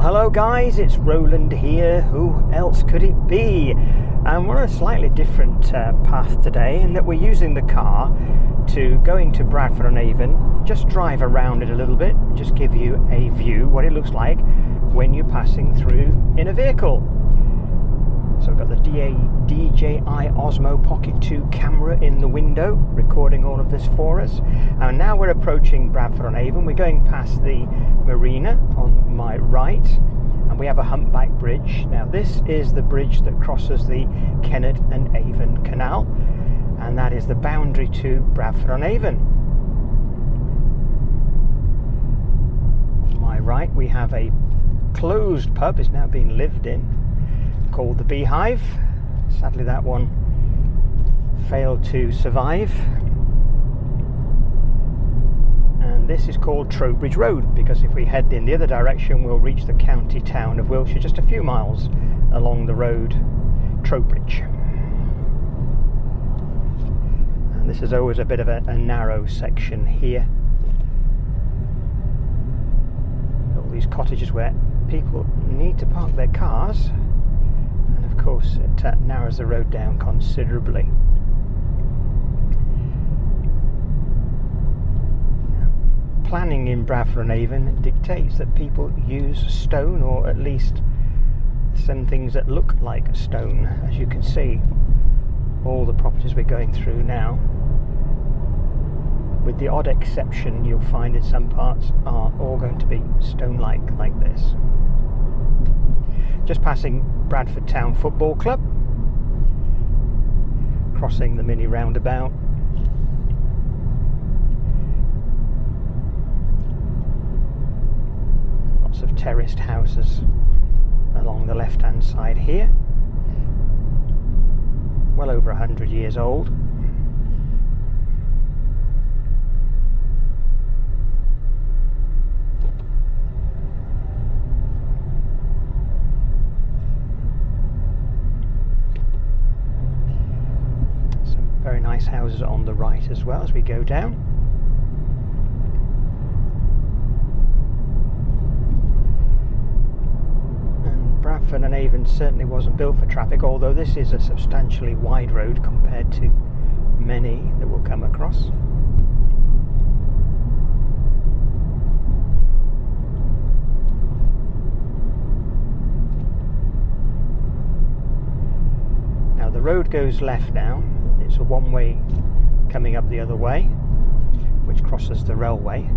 hello guys, it's Roland here. Who else could it be? And we're on a slightly different path today in that we're using the car to going to Bradford on Avon, just drive around it a little bit, just give you a view what it looks like when you're passing through in a vehicle. So we've got the DJI Osmo Pocket 2 camera in the window recording all of this for us, and now we're approaching Bradford on Avon. We're going past the marina on my right, and we have a humpback bridge. Now this is the bridge that crosses the Kennet and Avon Canal, and that is the boundary to Bradford on Avon. On my right we have a closed pub, it's now being lived in, called the Beehive. Sadly that one failed to survive. And this is called Trowbridge Road, because if we head in the other direction we'll reach the county town of Wiltshire just a few miles along the road Trowbridge. And this is always a bit of a narrow section here. All these cottages where people need to park their cars. Of course it narrows the road down considerably. Planning in Bradford on Avon dictates that people use stone, or at least some things that look like stone. As you can see, all the properties we're going through now, with the odd exception you'll find in some parts, are all going to be stone-like like this. Just passing Bradford Town Football Club, crossing the mini roundabout. Lots of terraced houses along the left hand side here, well over 100 years old. Very nice houses on the right as well as we go down. And Bradford and Avon certainly wasn't built for traffic, although this is a substantially wide road compared to many that we'll come across. Now the road goes left now. It's a one-way coming up the other way, which crosses the railway.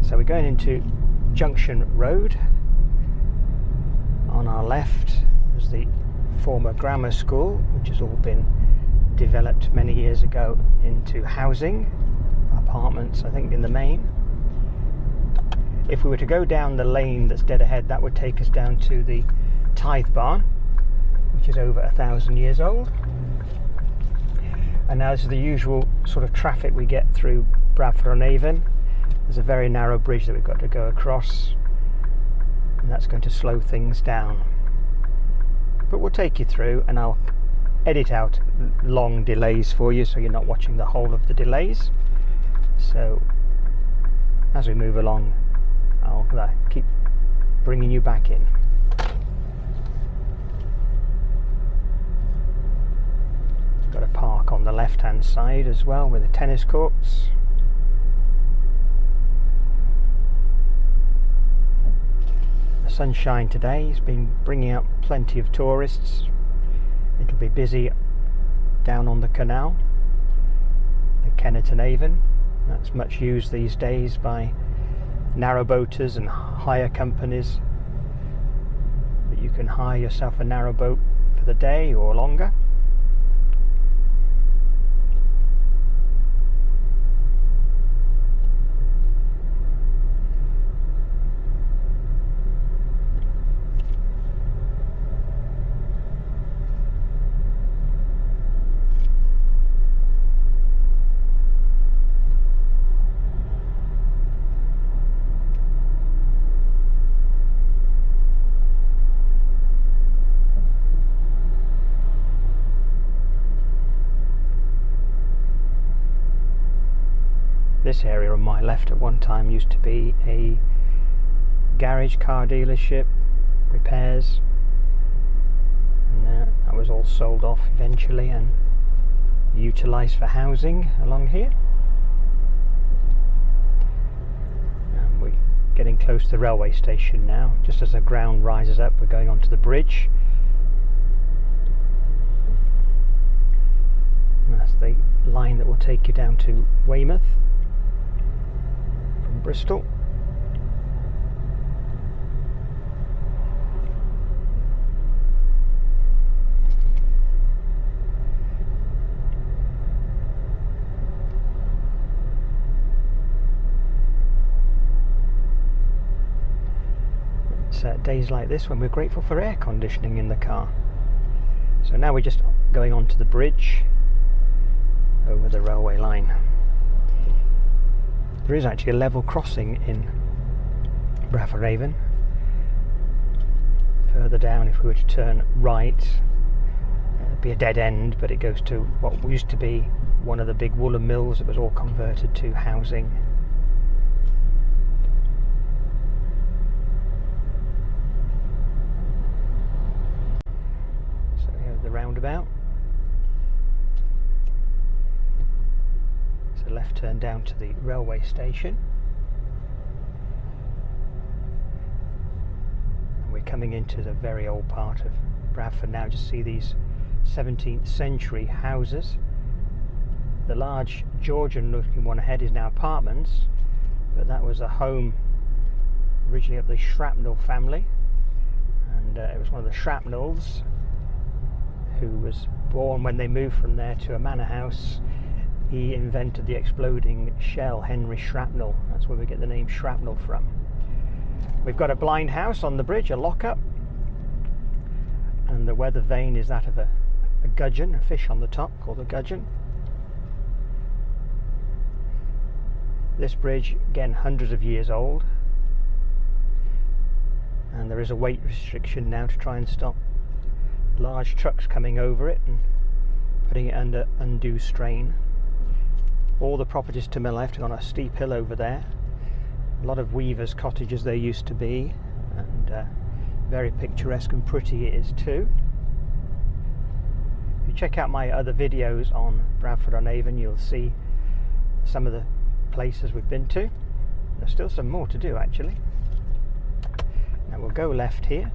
So we're going into Junction Road. On our left is the former grammar school, which has all been developed many years ago into housing, apartments I think in the main. If we were to go down the lane that's dead ahead, that would take us down to the Tithe Barn, which is over 1,000 years old. And now this is the usual sort of traffic we get through Bradford on Avon. There's a very narrow bridge that we've got to go across, and that's going to slow things down. But we'll take you through, and I'll edit out long delays for you so you're not watching the whole of the delays. So as we move along, I'll keep bringing you back in. Got a park on the left hand side as well with the tennis courts. The sunshine today has been bringing up plenty of tourists. It'll be busy down on the canal, the Kennet and Avon. That's much used these days by narrowboaters and hire companies, that you can hire yourself a narrowboat for the day or longer. This area on my left at one time used to be a garage, car dealership, repairs, and that was all sold off eventually and utilised for housing along here. And we're getting close to the railway station now. Just as the ground rises up, we're going onto the bridge. And that's the line that will take you down to Weymouth from Bristol. It's days like this when we're grateful for air conditioning in the car. So now we're just going onto the bridge over the railway line. There is actually a level crossing in Bradford Avon. Further down, if we were to turn right, it'd be a dead end, but it goes to what used to be one of the big woolen mills that was all converted to housing. So here's the roundabout. So left turn down to the railway station. And we're coming into the very old part of Bradford now. Just see these 17th century houses. The large Georgian looking one ahead is now apartments, but that was a home originally of the Shrapnel family, and it was one of the Shrapnels who was born when they moved from there to a manor house. He invented the exploding shell, Henry Shrapnel. That's where we get the name Shrapnel from. We've got a blind house on the bridge, a lock-up, and the weather vane is that of a gudgeon, a fish on the top called a gudgeon. This bridge, again, hundreds of years old, and there is a weight restriction now to try and stop large trucks coming over it and putting it under undue strain. All the properties to my left are on a steep hill over there. A lot of weavers' cottages there used to be, and very picturesque and pretty it is too. If you check out my other videos on Bradford on Avon, you'll see some of the places we've been to. There's still some more to do actually. Now we'll go left here.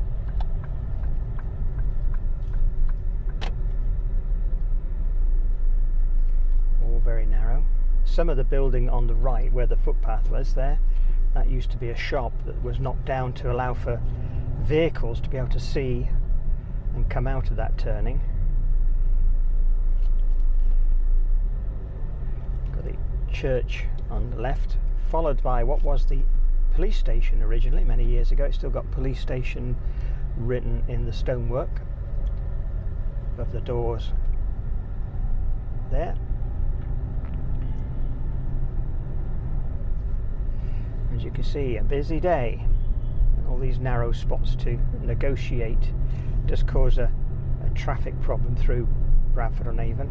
All very narrow. Some of the building on the right where the footpath was there, that used to be a shop that was knocked down to allow for vehicles to be able to see and come out of that turning. Got the church on the left, followed by what was the police station originally many years ago. It's still got police station written in the stonework above the doors there. As you can see, a busy day, and all these narrow spots to negotiate does cause a traffic problem through Bradford on Avon.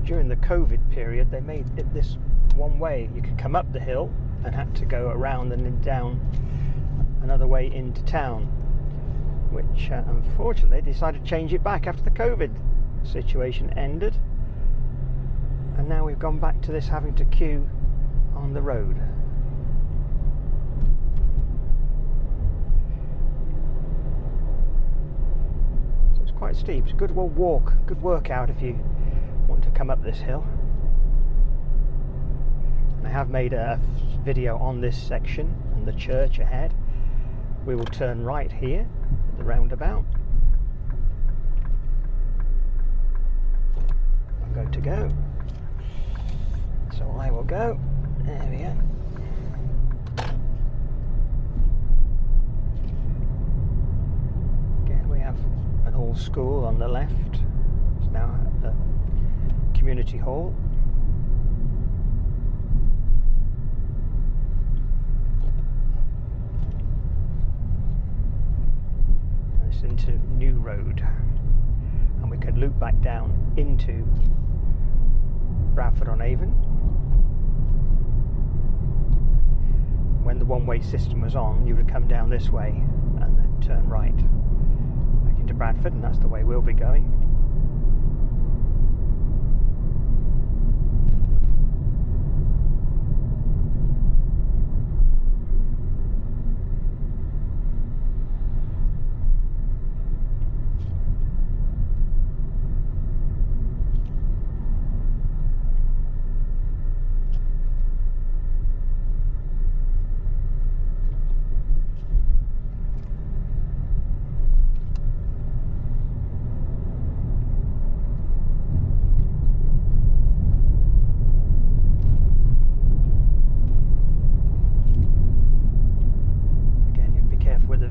During the COVID period, they made it this one way. You could come up the hill and had to go around and then down another way into town, which unfortunately they decided to change it back after the COVID situation ended. And now we've gone back to this having to queue on the road. So it's quite steep. It's a good walk, good workout if you want to come up this hill. And I have made a video on this section and the church ahead. We will turn right here at the roundabout. I'm going to go. So I will go. There we go. Again, we have an old school on the left. It's now a community hall. And it's into New Road. And we can loop back down into Bradford on Avon. when the one-way system was on, you would come down this way and then turn right back into Bradford, and that's the way we'll be going.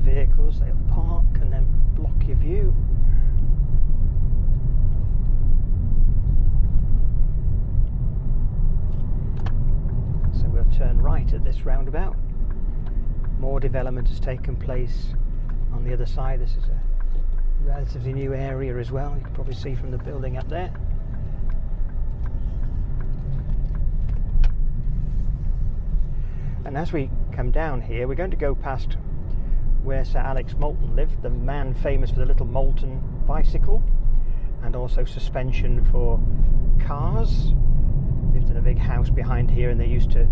Vehicles, they'll park and then block your view. So we'll turn right at this roundabout. More development has taken place on the other side. This is a relatively new area as well. You can probably see from the building up there. And as we come down here, we're going to go past where Sir Alex Moulton lived, the man famous for the little Moulton bicycle and also suspension for cars. Lived in a big house behind here, and they used to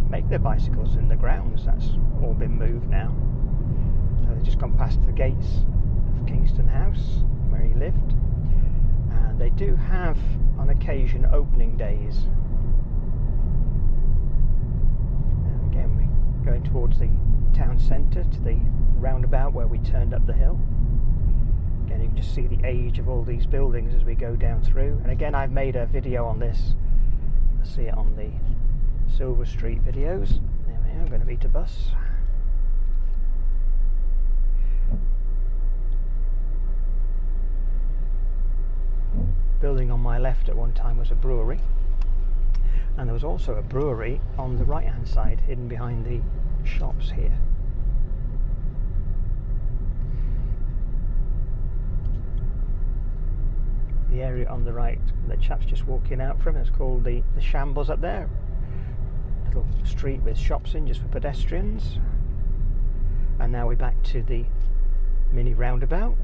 make their bicycles in the grounds. That's all been moved now. So they've just gone past the gates of Kingston House where he lived, and they do have on occasion opening days. And again, we're going towards the town centre, to the roundabout where we turned up the hill. Again, you can just see the age of all these buildings as we go down through. And again, I've made a video on this. You'll see it on the Silver Street videos. There we are, I'm going to meet a bus. Building on my left at one time was a brewery, and there was also a brewery on the right hand side, hidden behind the shops here. The area on the right the chap's just walking out from is called the Shambles up there. Little street with shops in just for pedestrians. And now we're back to the mini roundabout.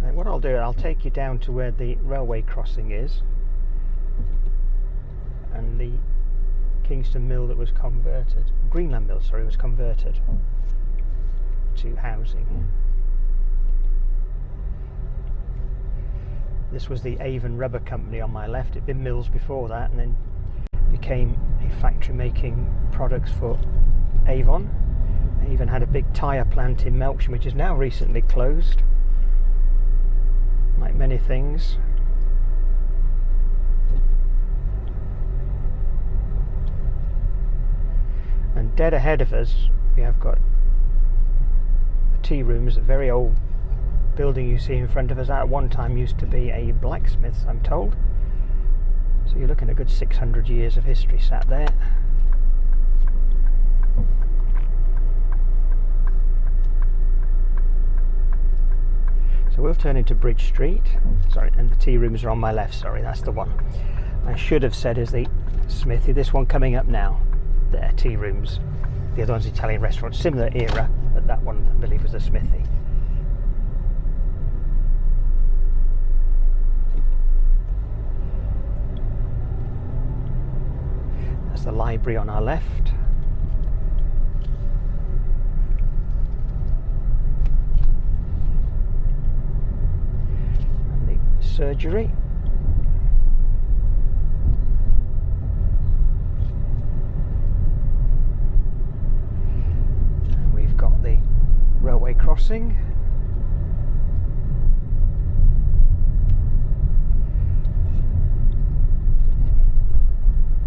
And what I'll do, I'll take you down to where the railway crossing is and the Kingston Mill that was converted, Greenland Mill, sorry, was converted to housing. This was the Avon rubber company on my left. It'd been mills before that, and then became a factory making products for Avon. They even had a big tyre plant in Wiltshire, which is now recently closed, like many things. And dead ahead of us, we have got the tea rooms, a very old building you see in front of us. That at one time used to be a blacksmith's, I'm told. So you're looking at a good 600 years of history sat there. So we'll turn into Bridge Street. Sorry, and the tea rooms are on my left, sorry, that's the one. I should have said is the smithy. This one coming up now. There, tea rooms. The other one's Italian restaurant, similar era, but that one I believe was the smithy. That's the library on our left. And the surgery. Railway crossing.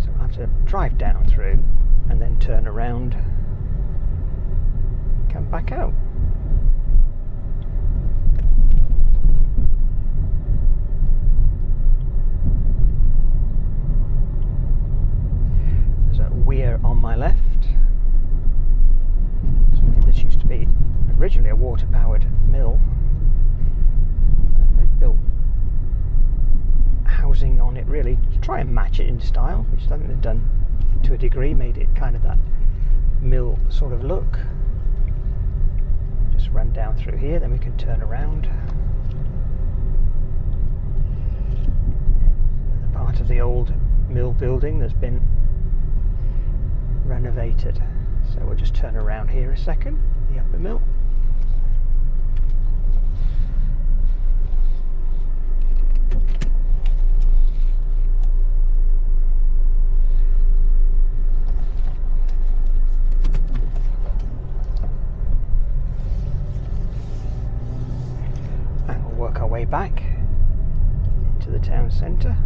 So I'll have to drive down through and then turn around, come back out. There's a weir on my left. This used to be originally a water-powered mill. try and match it in style, which I think they've done to a degree, made it kind of that mill sort of look. Just run down through here, then we can turn around. Another part of the old mill building that's been renovated. So we'll just turn around here a second, the upper mill. And we'll work our way back into the town centre.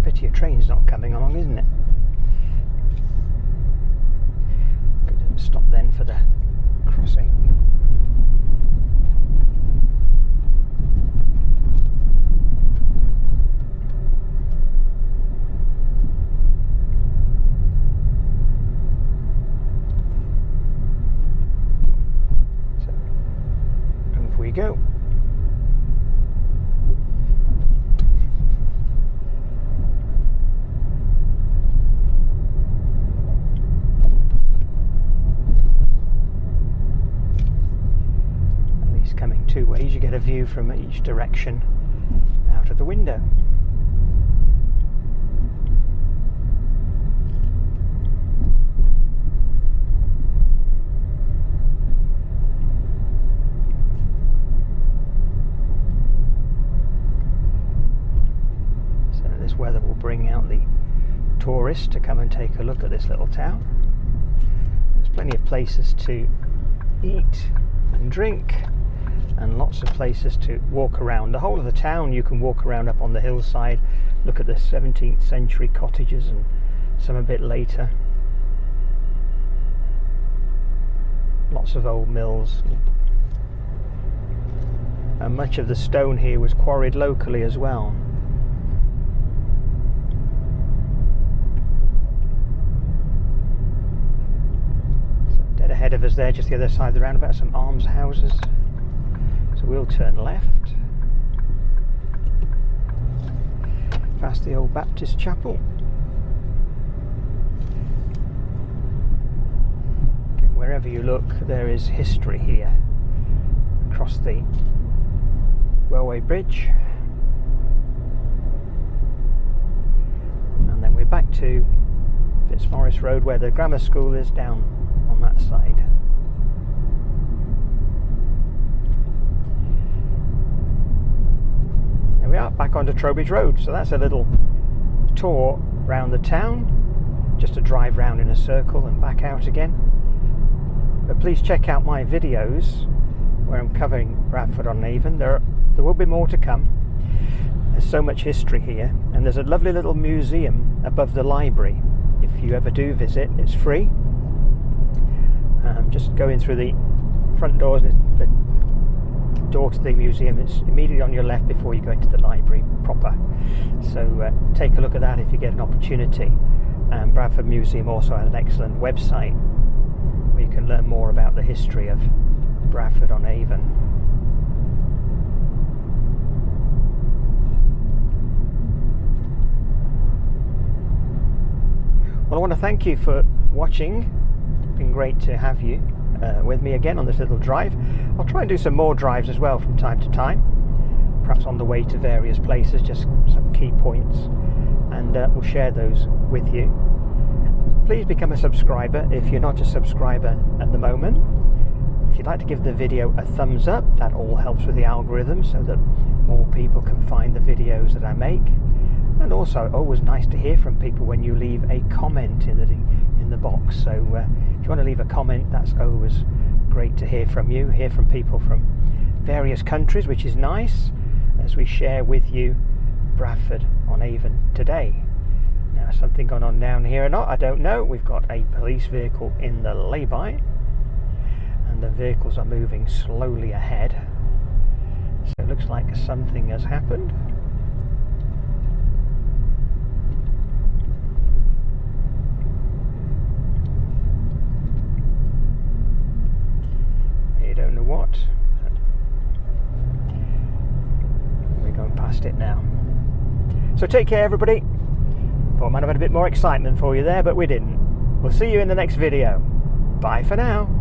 Pity your train's not coming along, isn't it? Could stop then for the crossing. So, over we go. Coming two ways, you get a view from each direction out of the window. So this weather will bring out the tourists to come and take a look at this little town. There's plenty of places to eat and drink, and lots of places to walk around. The whole of the town you can walk around up on the hillside, look at the 17th century cottages and some a bit later. Lots of old mills. And much of the stone here was quarried locally as well. So dead ahead of us there, just the other side of the roundabout, some almshouses. So we'll turn left, past the old Baptist chapel. Wherever you look, there is history here. Across the railway bridge. And then we're back to Fitzmaurice Road, where the grammar school is, down on that side. We are back onto Trowbridge Road, so that's a little tour around the town, just to drive round in a circle and back out again. But please check out my videos where I'm covering Bradford on Avon. There will be more to come. There's so much history here, and there's a lovely little museum above the library. If you ever do visit, it's free. Just going through the front doors, and the door to the museum, it's immediately on your left before you go into the library proper. So take a look at that if you get an opportunity. Bradford Museum also has an excellent website where you can learn more about the history of Bradford on Avon. Well, I want to thank you for watching. It's been great to have you with me again on this little drive. I'll try and do some more drives as well from time to time, perhaps on the way to various places, just some key points, and we'll share those with you. Please become a subscriber if you're not a subscriber at the moment. If you'd like to give the video a thumbs up, that all helps with the algorithm so that more people can find the videos that I make. And also, always nice to hear from people when you leave a comment in the box. So if you want to leave a comment, that's always great to hear from you, hear from people from various countries, which is nice as we share with you Bradford on Avon today. Now, something gone on down here or not, I don't know. We've got a police vehicle in the lay-by, and the vehicles are moving slowly ahead. So it looks like something has happened. past it now. So take care, everybody. Thought I might have had a bit more excitement for you there, but we didn't. We'll see you in the next video. Bye for now.